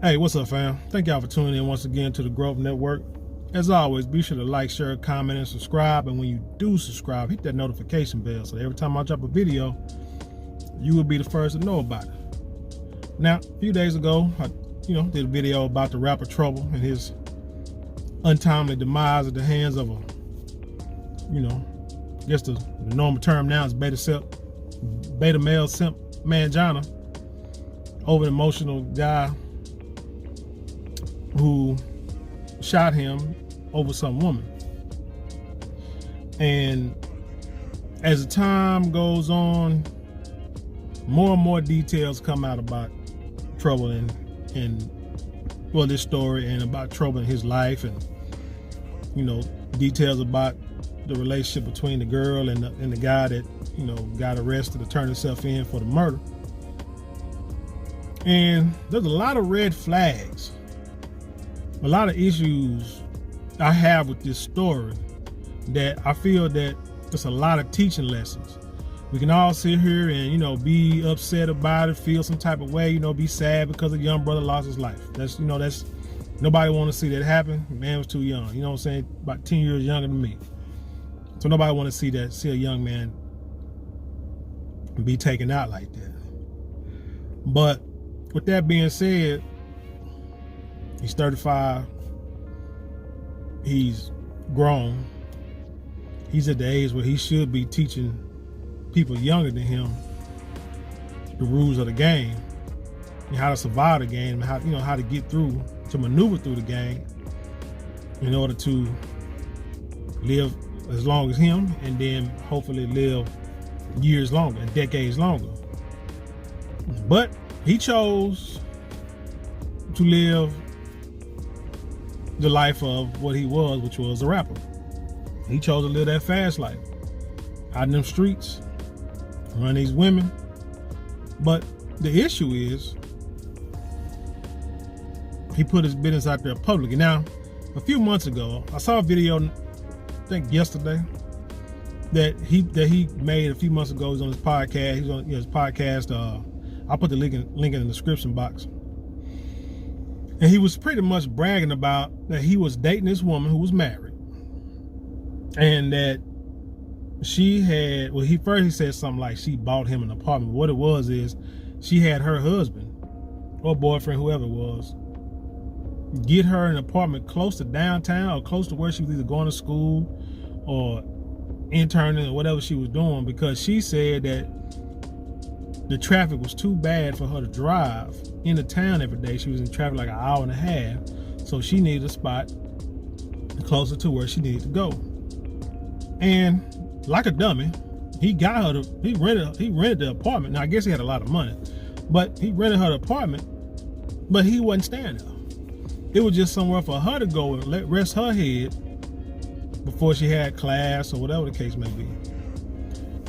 Hey, what's up, fam? Thank y'all for tuning in once again to the Growth Network. As always, be sure to like, share, comment, and subscribe. And when you do subscribe, hit that notification bell so that every time I drop a video, you will be the first to know about it. Now, a few days ago, I did a video about the rapper Trouble and his untimely demise at the hands of a, I guess the normal term now is beta male simp mangina, over an emotional guy who shot him over some woman. And as the time goes on, more and more details come out about Trouble and this story, and about Trouble in his life, and details about the relationship between the girl and the guy that got arrested or turned himself in for the murder. And there's a lot of red flags, a lot of issues I have with this story that I feel that there's a lot of teaching lessons. We can all sit here and be upset about it, feel some type of way, be sad because a young brother lost his life. That's nobody want to see that happen. The man was too young, you know what I'm saying, about 10 years younger than me. So nobody want to see a young man be taken out like that. But with that being said, he's 35. He's grown. He's at the age where he should be teaching people younger than him the rules of the game and how to survive the game, and how to get through, to maneuver through the game in order to live as long as him, and then hopefully live years longer and decades longer. But he chose to live the life of what he was, which was a rapper. He chose to live that fast life, out in them streets, run these women. But the issue is, he put his business out there publicly. Now, a few months ago, I saw a video, I think yesterday, that he made a few months ago. He's on his podcast. He's on his podcast. I'll put the link in the description box. And he was pretty much bragging about that he was dating this woman who was married, and that she had, he said something like she bought him an apartment. What it was is, she had her husband or boyfriend, whoever it was, get her an apartment close to downtown or close to where she was either going to school or interning or whatever she was doing, because she said that the traffic was too bad for her to drive into town every day. She was in traffic like an hour and a half, so she needed a spot closer to where she needed to go. And like a dummy, he rented the apartment. Now I guess he had a lot of money, but he rented her the apartment, but he wasn't staying there. It was just somewhere for her to go and rest her head before she had class or whatever the case may be.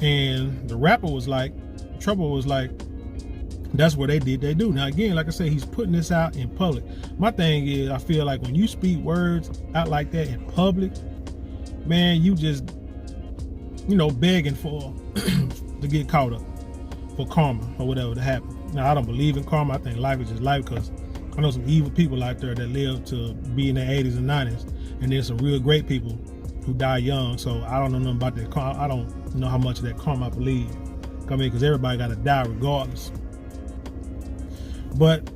And the rapper was like, Trouble was like, that's what they do. Now again, like I said, he's putting this out in public. My thing is, I feel like when you speak words out like that in public, man, you just begging for to get caught up for karma or whatever to happen. Now, I don't believe in karma. I think life is just life, because I know some evil people out there that live to be in their 80s and 90s, and there's some real great people who die young. So I don't know nothing about that karma. I don't know how much of that karma I believe. Because everybody got to die regardless. But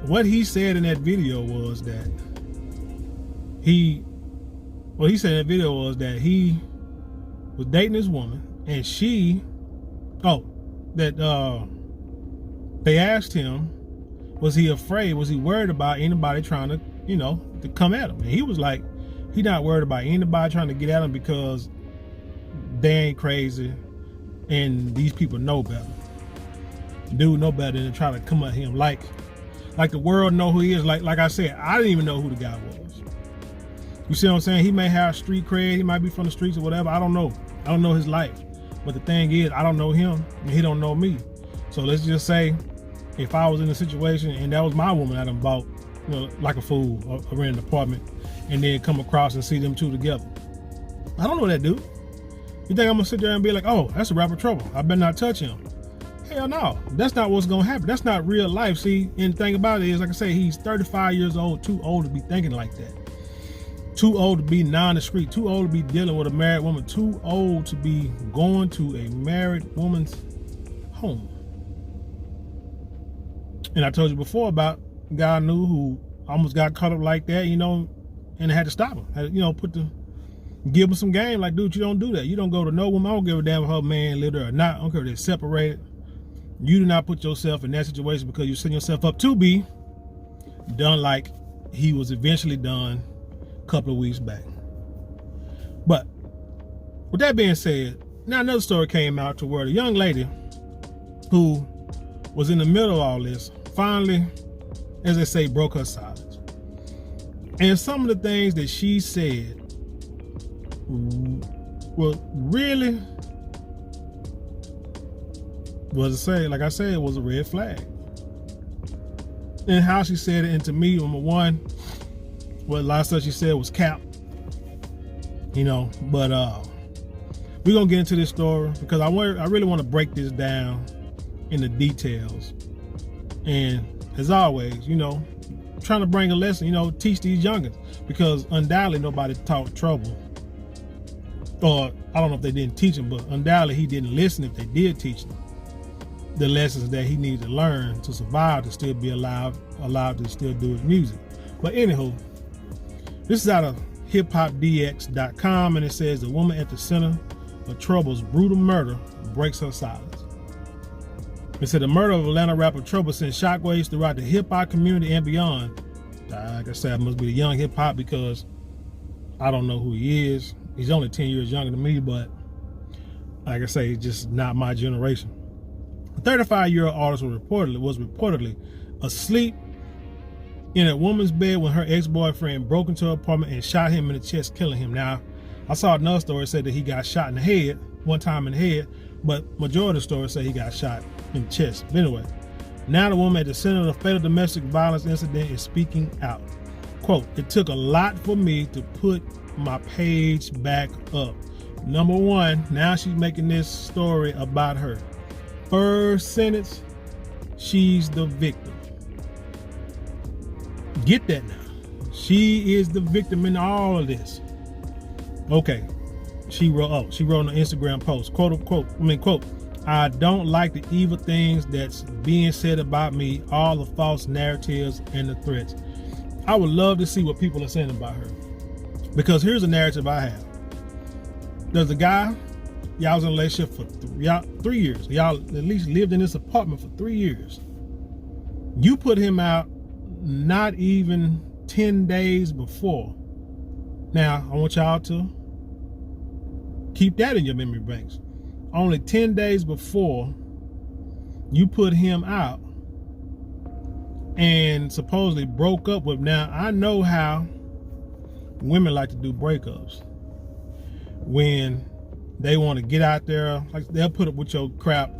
what he said in that video was that he said in that video was that he was dating this woman, and they asked him, was he afraid, was he worried about anybody trying to, to come at him? And he was like, he not worried about anybody trying to get at him, because they ain't crazy, and these people know better. Dude know better than to try to come at him like the world know who he is. Like I said, I didn't even know who the guy was. You see what I'm saying? He may have street cred, he might be from the streets or whatever. I don't know. I don't know his life. But the thing is, I don't know him, and he don't know me. So let's just say, if I was in a situation and that was my woman, I done bought, like a fool, or rent an apartment, and then come across and see them two together. I don't know that dude. You think I'm gonna sit there and be like, oh, that's a rapper Trouble, I better not touch him? Hell no, that's not what's gonna happen. That's not real life. See, and the thing about it is, like I say, he's 35 years old, too old to be thinking like that. Too old to be non-discreet, too old to be dealing with a married woman, too old to be going to a married woman's home. And I told you before about a guy I knew who almost got caught up like that, and I had to stop him. Had to, give him some game. Like, dude, you don't do that. You don't go to no woman. I don't give a damn if her man lived there or not. I don't care if they're separated. You do not put yourself in that situation because you set yourself up to be done like he was eventually done a couple of weeks back. But with that being said, now another story came out to where the young lady who was in the middle of all this finally, as they say, broke her silence. And some of the things that she said really like I said, it was a red flag. And how she said it, and to me, number one, what a lot of stuff she said was cap. But we're gonna get into this story because I really want to break this down in the details. And as always, trying to bring a lesson, teach these youngins, because undoubtedly nobody taught Trouble. Or I don't know if they didn't teach him, but undoubtedly he didn't listen if they did teach him the lessons that he needed to learn to survive, to still be allowed to still do his music. But anywho, this is out of hiphopdx.com, and it says the woman at the center of Trouble's brutal murder breaks her silence. It said the murder of Atlanta rapper Trouble sent shockwaves throughout the hip-hop community and beyond. Like I said, it must be the young hip-hop because I don't know who he is. He's only 10 years younger than me, but like I say, it's just not my generation. A 35-year-old artist was reportedly asleep in a woman's bed when her ex-boyfriend broke into her apartment and shot him in the chest, killing him. Now, I saw another story that said that he got shot in the head, one time in the head, but majority of the stories say he got shot in the chest. But anyway, now the woman at the center of the fatal domestic violence incident is speaking out. Quote, "It took a lot for me to put my page back up." Number one, now she's making this story about her. First sentence, she's the victim. Get that now. She is the victim in all of this. Okay. She wrote on an Instagram post, quote, "I don't like the evil things that's being said about me, all the false narratives and the threats." I would love to see what people are saying about her. Because here's a narrative I have. There's a guy, y'all was in a relationship for 3 years. Y'all at least lived in this apartment for 3 years. You put him out not even 10 days before. Now, I want y'all to keep that in your memory banks. Only 10 days before you put him out and supposedly broke up with. Now, I know how women like to do breakups. When they want to get out there, like they'll put up with your crap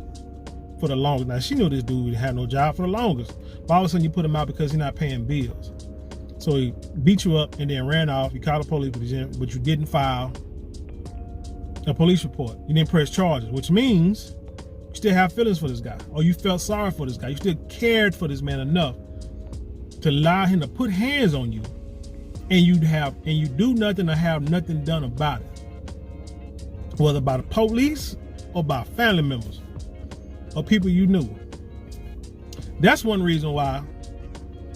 for the longest. Now, she knew this dude had no job for the longest. But all of a sudden you put him out because he's not paying bills. So he beat you up and then ran off. You called the police, but you didn't file a police report. You didn't press charges, which means you still have feelings for this guy, or you felt sorry for this guy. You still cared for this man enough to allow him to put hands on you, and you do nothing or have nothing done about it, whether by the police or by family members or people you knew. That's one reason why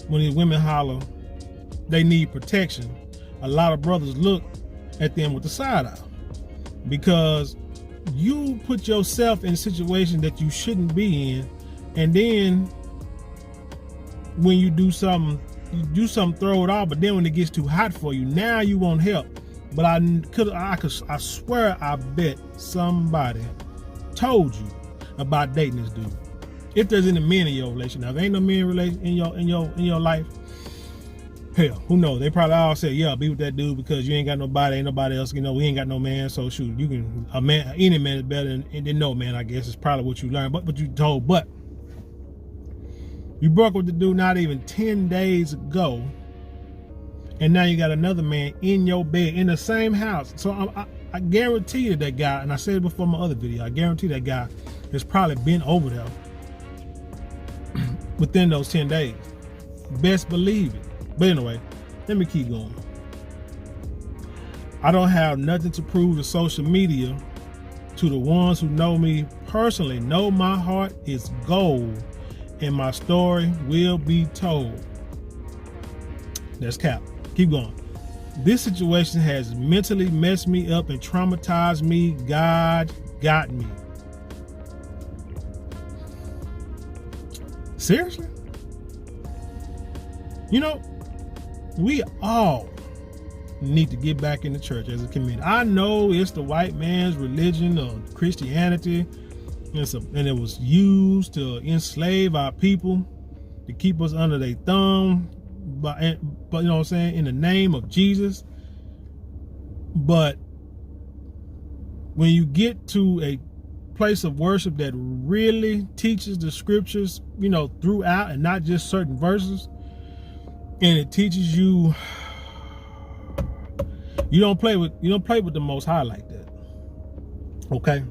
when these women holler they need protection, a lot of brothers look at them with the side eye, because you put yourself in a situation that you shouldn't be in, and then when you do something, throw it off, but then when it gets too hot for you, now you want help. But I swear I bet somebody told you about dating this dude. If there's any men in your relation, now if there ain't no men in your life, hell, who knows? They probably all say, yeah, be with that dude because you ain't got nobody, ain't nobody else. We ain't got no man. So shoot, you can any man is better than no man. I guess it's probably what you learned, but you told. But you broke with the dude not even 10 days ago, and now you got another man in your bed in the same house. So I guarantee you that guy, and I said it before in my other video, I guarantee that guy has probably been over there within those 10 days. Best believe it. But anyway, let me keep going. I don't have nothing to prove to social media. To the ones who know me personally, know my heart is gold and my story will be told. That's cap. Keep going. This situation has mentally messed me up and traumatized me. God got me. Seriously? You know, we all need to get back in the church as a community. I know it's the white man's religion of Christianity, and it was used to enslave our people, to keep us under their thumb, but you know what I'm saying, in the name of Jesus. But when you get to a place of worship that really teaches the scriptures, you know, throughout and not just certain verses, and it teaches you, you don't play with the Most High like that. Okay?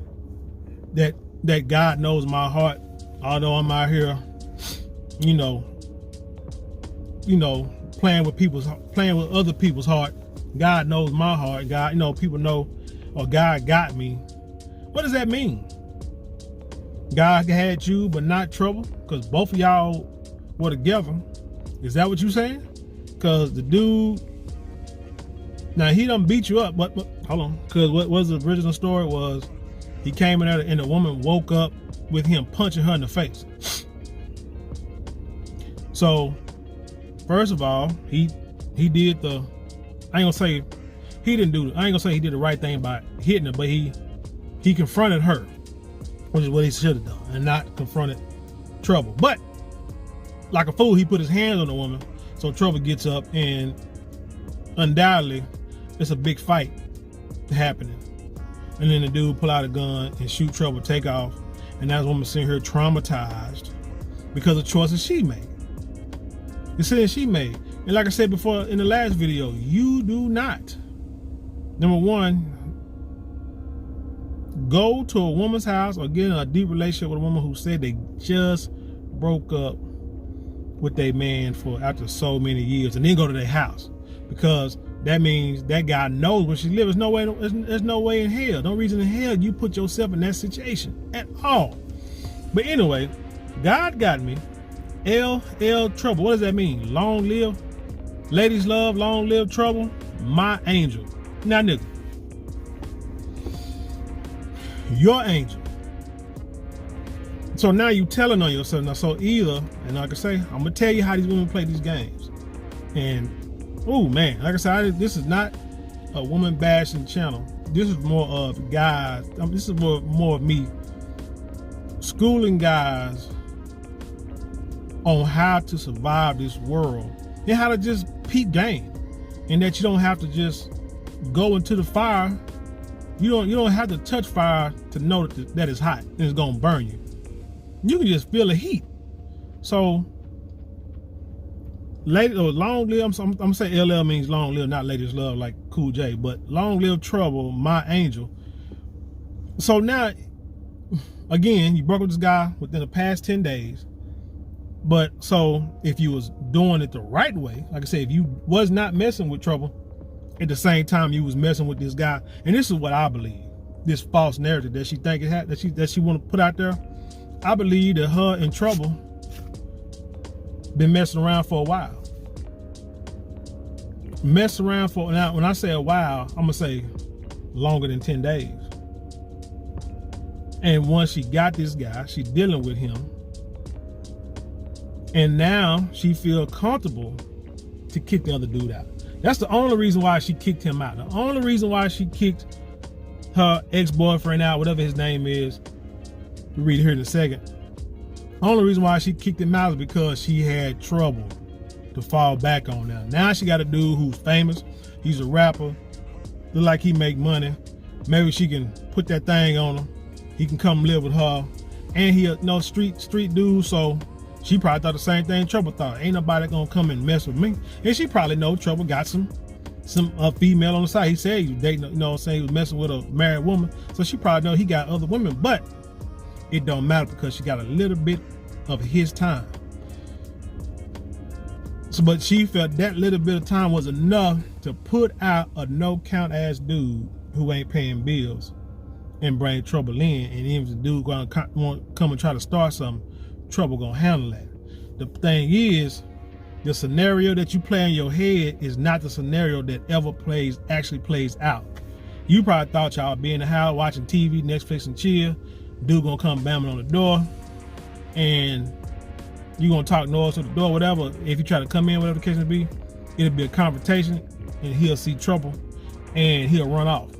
That God knows my heart, although I'm out here, you know, playing with other people's heart. God knows my heart. God, you know, people know, or God got me. What does that mean? God had you, but not trouble, because both of y'all were together. Is that what you saying? Because the dude, now he done beat you up, but hold on, because what was the original story was he came in there and the woman woke up with him punching her in the face. So, first of all, he did the, I ain't gonna say he didn't do, I ain't gonna say he did the right thing by hitting her, but he confronted her, which is what he should have done, and not confronted Trouble. But like a fool, he put his hands on the woman, so Trouble gets up, and undoubtedly it's a big fight happening. And then the dude pull out a gun and shoot Trouble, take off, and that woman sitting here traumatized because of choices she made. Decisions she made. And like I said before in the last video, you do not, number one, go to a woman's house or get in a deep relationship with a woman who said they just broke up with their man after so many years, and then go to their house, because that means that guy knows where she lives. There's no way in hell, no reason in hell you put yourself in that situation at all. But anyway, God got me. LL Trouble. What does that mean? Long live, ladies love, long live Trouble, my angel. Now, nigga, your angel. So now you telling on yourself. Now, so either, and like I say, I'm gonna tell you how these women play these games. And oh man, like I said, this is not a woman bashing channel. This is more of guys. This is more of me schooling guys on how to survive this world and how to just peep game, and that you don't have to just go into the fire. You don't have to touch fire to know that it's hot and it's gonna burn you. You can just feel the heat. So, lady or long live. I'm gonna say LL means long live, not ladies love like Cool J, but long live Trouble, my angel. So now, again, you broke with this guy within the past 10 days. But so if you was doing it the right way, like I said, if you was not messing with Trouble, at the same time you was messing with this guy, and this is what I believe, this false narrative that she think it had, that she want to put out there. I believe that her and Trouble been messing around for a while. Messing around for, now when I say a while, I'm gonna say longer than 10 days. And once she got this guy, she dealing with him, and now she feel comfortable to kick the other dude out. That's the only reason why she kicked him out. The only reason why she kicked her ex-boyfriend out, whatever his name is, we'll read it here in a second. The only reason why she kicked him out is because she had Trouble to fall back on now. Now she got a dude who's famous. He's a rapper. Look like he make money. Maybe she can put that thing on him. He can come live with her. And he a street dude, so she probably thought the same thing Trouble thought. Ain't nobody gonna come and mess with me. And she probably know Trouble got some female on the side. He said he was dating, you know what I'm saying, he was messing with a married woman. So she probably know he got other women, but it don't matter because she got a little bit of his time. So, but she felt that little bit of time was enough to put out a no-count ass dude who ain't paying bills and bring trouble in. And even if the dude gonna come and try to start something, trouble gonna handle that. The thing is, the scenario that you play in your head is not the scenario that ever actually plays out. You probably thought y'all be in the house watching TV, Netflix and chill. Dude gonna come banging on the door, and you gonna talk noise to the door, whatever. If you try to come in, whatever the case may be, it'll be a confrontation, and he'll see trouble, and he'll run off.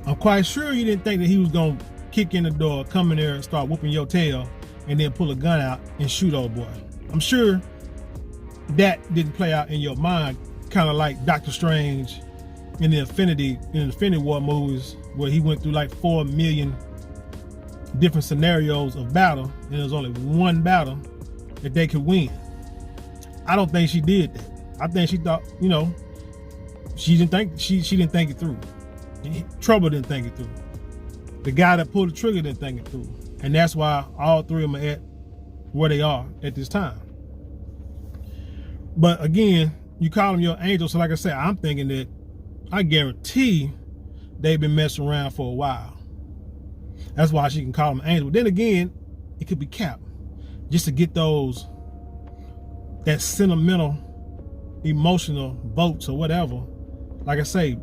I'm quite sure you didn't think that he was gonna kick in the door, come in there, and start whooping your tail, and then pull a gun out and shoot old boy. I'm sure that didn't play out in your mind, kind of like Doctor Strange in the Infinity War movies, where he went through like 4 million different scenarios of battle, and there was only one battle that they could win. I don't think she did that. I think she thought, she didn't think it through. Trouble didn't think it through. The guy that pulled the trigger didn't think it through. And that's why all three of them are at where they are at this time. But again, you call them your angels. So like I said, I'm thinking that I guarantee they've been messing around for a while. That's why she can call them angels. But then again, it could be cap, just to get that sentimental, emotional votes or whatever. Like I say,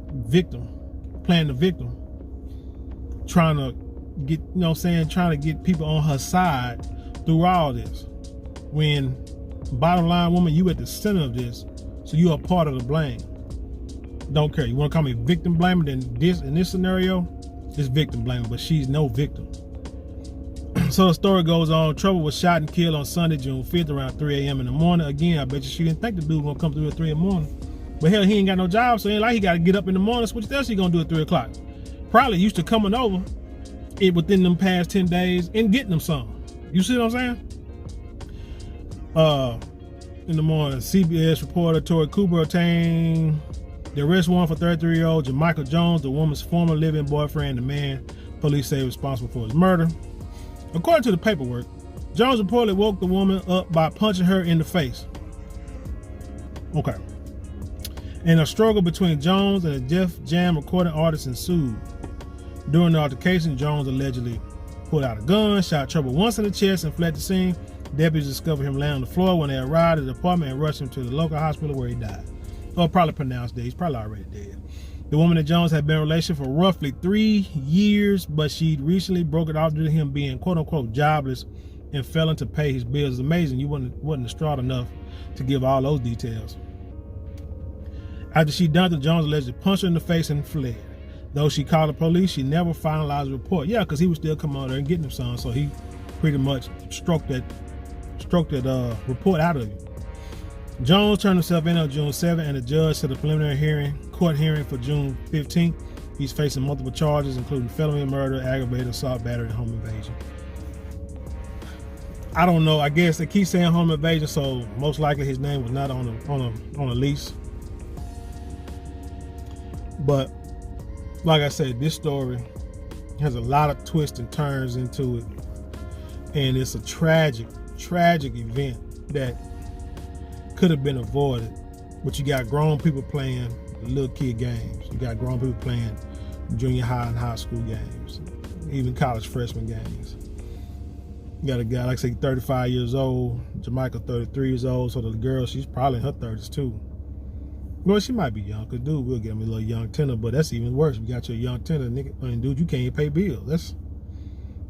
playing the victim, trying to get, trying to get people on her side through all this. When bottom line, woman, you at the center of this, so you are part of the blame. Don't care. You want to call me victim blamer? Then in this scenario, it's victim blamer, but she's no victim. So the story goes on. Trouble was shot and killed on Sunday, June 5th, around 3 a.m. in the morning. Again, I bet you she didn't think the dude was gonna come through at 3 in the morning. But hell, he ain't got no job, so it ain't like he got to get up in the morning. So what else he gonna do at 3 o'clock? Probably used to coming over within them past 10 days and getting them some. You see what I'm saying? In the morning, CBS reporter Tori Cooper obtained the arrest warrant for 33-year-old Jamichael Jones, the woman's former living boyfriend, the man police say responsible for his murder. According to the paperwork, Jones reportedly woke the woman up by punching her in the face. Okay. And a struggle between Jones and a Def Jam recording artist ensued. During the altercation, Jones allegedly pulled out a gun, shot Trouble once in the chest, and fled the scene. Deputies discovered him laying on the floor when they arrived at the apartment and rushed him to the local hospital where he died. Or probably pronounced dead. He's probably already dead. The woman and Jones had been in a relationship for roughly 3 years, but she'd recently broken off due to him being quote-unquote jobless and failing to pay his bills. It's amazing you wasn't distraught enough to give all those details. After she dumped her, Jones allegedly punched her in the face and fled. Though she called the police, she never finalized the report. Yeah, because he was still coming out there and getting him some, so he pretty much stroked that report out of you. Jones turned himself in on June 7th, and the judge set a preliminary court hearing for June 15th. He's facing multiple charges, including felony murder, aggravated assault, battery, and home invasion. I don't know. I guess they keep saying home invasion, so most likely his name was not on a lease. But like I said, this story has a lot of twists and turns into it, and it's a tragic event that could have been avoided. But you got grown people playing little kid games. You got grown people playing junior high and high school games, even college freshman games. You got a guy, like I say, 35 years old, Jamichael 33 years old, so the girl, she's probably in her 30s too. Well, she might be young, because dude will get him a little young tenor, but that's even worse. You got your young tenor, nigga, and dude, you can't even pay bills.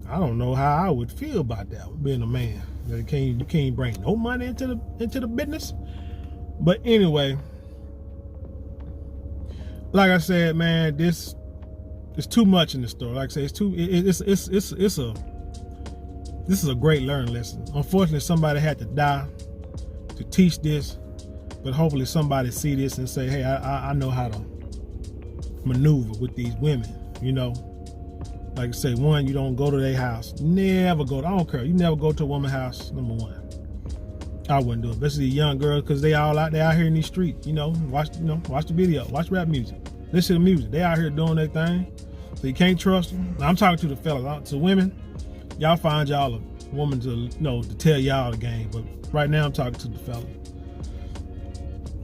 I don't know how I would feel about that, being a man. You can't bring no money into the business. But anyway, like I said, man, this is too much in the story. Like I say, this is a great learning lesson. Unfortunately, somebody had to die to teach this, but hopefully somebody see this and say, hey, I know how to maneuver with these women, Like I say, one, you don't go to their house. I don't care. You never go to a woman's house, number one. I wouldn't do it, especially young girls, because they all out here in these streets, watch the video, watch rap music, listen to music. They out here doing their thing, so you can't trust them. Now, I'm talking to the fellas. To women, y'all find y'all a woman to tell y'all the game, but right now I'm talking to the fellas.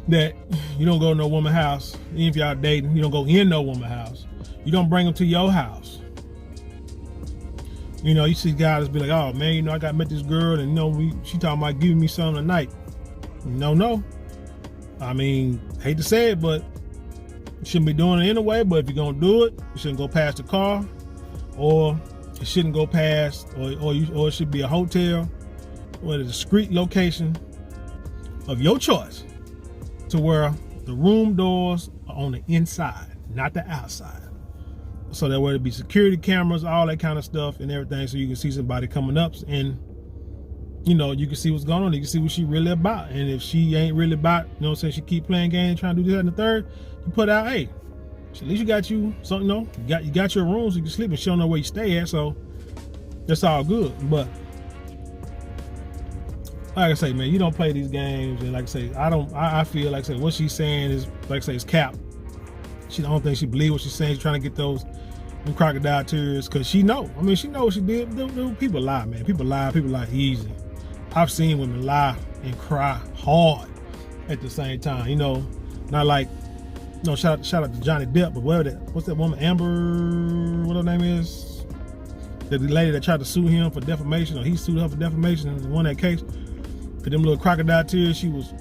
that you don't go to no woman's house. Even if y'all dating, you don't go in no woman's house. You don't bring them to your house. You know, you see guys be like, oh man, you know, I met this girl and you know, she talking about giving me something tonight. No. I mean, hate to say it, but you shouldn't be doing it anyway. But if you're gonna do it, you shouldn't go past the car, or it shouldn't go past, or it should be a hotel or a discreet location of your choice, to where the room doors are on the inside, not the outside. So that way there'll be security cameras, all that kind of stuff and everything, so you can see somebody coming up and, you know, you can see what's going on. You can see what she really about. And if she ain't really about, you know what I'm saying, she keep playing games, trying to do this and the third, you put out, hey, at least you got you something, you know, you got your room so you can sleep, and she don't know where you stay at, so that's all good. But like I say, man, you don't play these games. And like I say, I feel like I say what she's saying is, like I say, it's cap. I don't think she believes what she's saying. She's trying to get them crocodile tears, because she know. I mean, she know what she did. People lie, man. People lie easy. I've seen women lie and cry hard at the same time. You know, not like, you know, shout out to Johnny Depp, but what's that woman, Amber, what her name is? The lady that tried to sue him for defamation, or he sued her for defamation and won that case. For them little crocodile tears she was,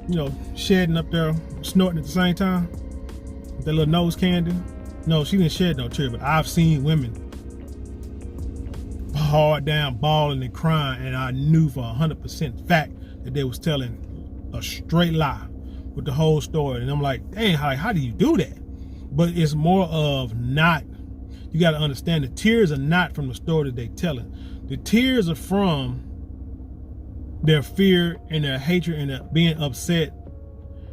you know, shedding up there, snorting at the same time. That little nose candy. No, she didn't shed no tear, but I've seen women hard down, bawling and crying, and I knew for 100% fact that they was telling a straight lie with the whole story. And I'm like, dang, how do you do that? But it's more of not, you got to understand, the tears are not from the story that they telling. The tears are from their fear and their hatred and their being upset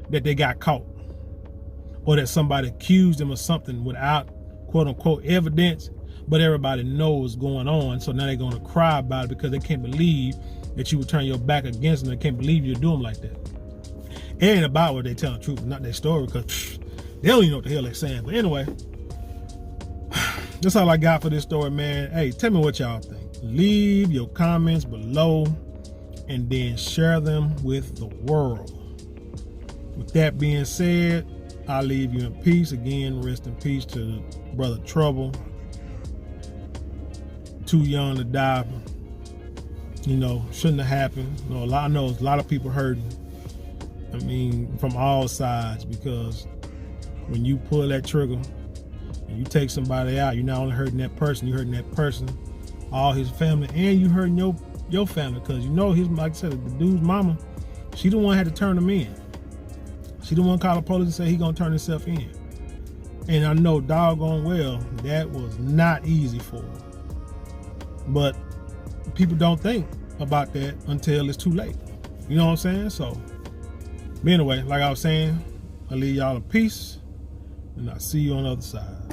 that they got caught, or that somebody accused them of something without quote unquote evidence, but everybody knows what's going on. So now they're going to cry about it because they can't believe that you would turn your back against them. They can't believe you do them like that. It ain't about what they tell the truth, not their story, because they don't even know what the hell they're saying. But anyway, that's all I got for this story, man. Hey, tell me what y'all think. Leave your comments below and then share them with the world. With that being said, I'll leave you in peace. Again, rest in peace to Brother Trouble. Too young to die. You know, shouldn't have happened. You know, I know a lot of people hurting. I mean, from all sides, because when you pull that trigger and you take somebody out, you're not only hurting that person, you're hurting that person, all his family, and you hurting your family, because you know, his, like I said, the dude's mama, she the one had to turn him in. She the one called the police and said he gonna turn himself in. And I know doggone well that was not easy for her. But people don't think about that until it's too late. You know what I'm saying? So, but anyway, like I was saying, I'll leave y'all in peace, and I'll see you on the other side.